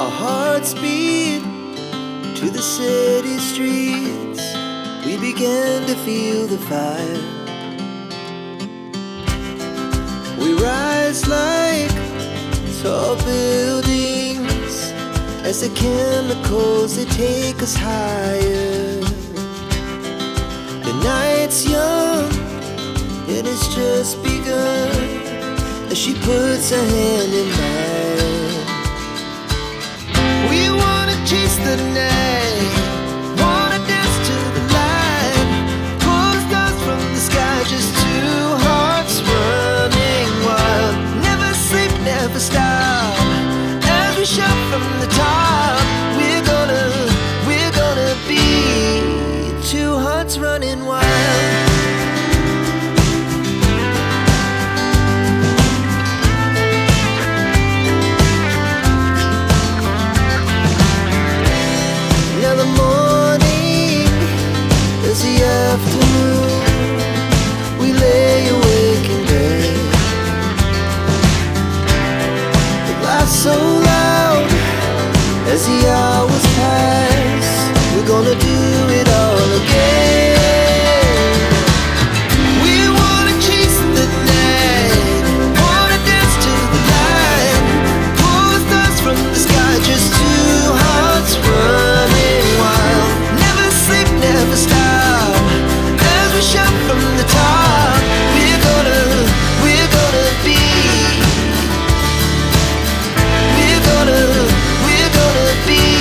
Our hearts beat to the city streets. We began to feel the fire. We rise like tall buildings as the chemicals, they take us higher. The night's young and it's just begun as she puts her hand in mine. We wanna chase the night, wanna dance to the light, pull stars from the sky, just two hearts running wild. Never sleep, never stop, as we shout from the top. We're gonna be two hearts running wild. Now the morning is the afternoon. We lay awake in bed. The laughs so loud as the hours pass. We're gonna do it all again. We wanna chase the night, wanna dance to the light, pull stars from the sky, just two hearts running wild. Never sleep, never stop, as we shout from the top. We're gonna be, we're gonna be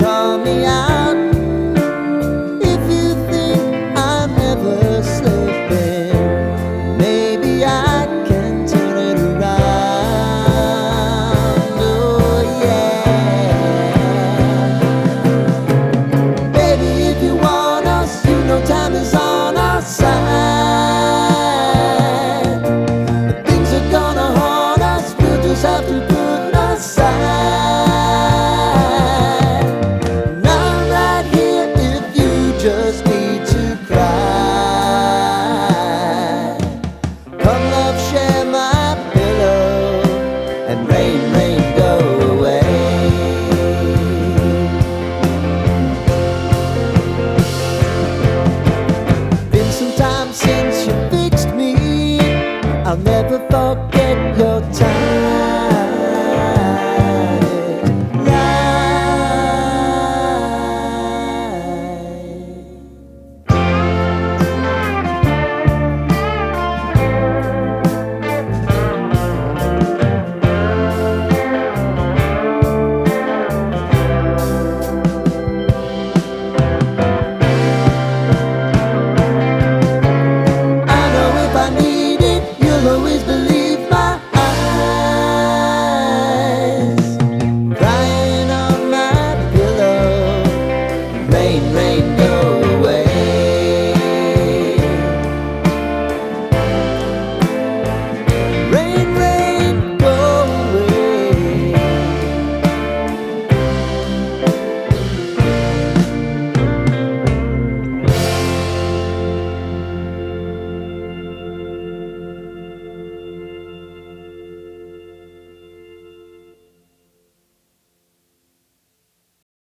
call me out if you think I'm never slipping. Maybe I can turn it around. Oh yeah. Baby, if you want us, you know time is on our side. Things are gonna haunt us, we'll just have to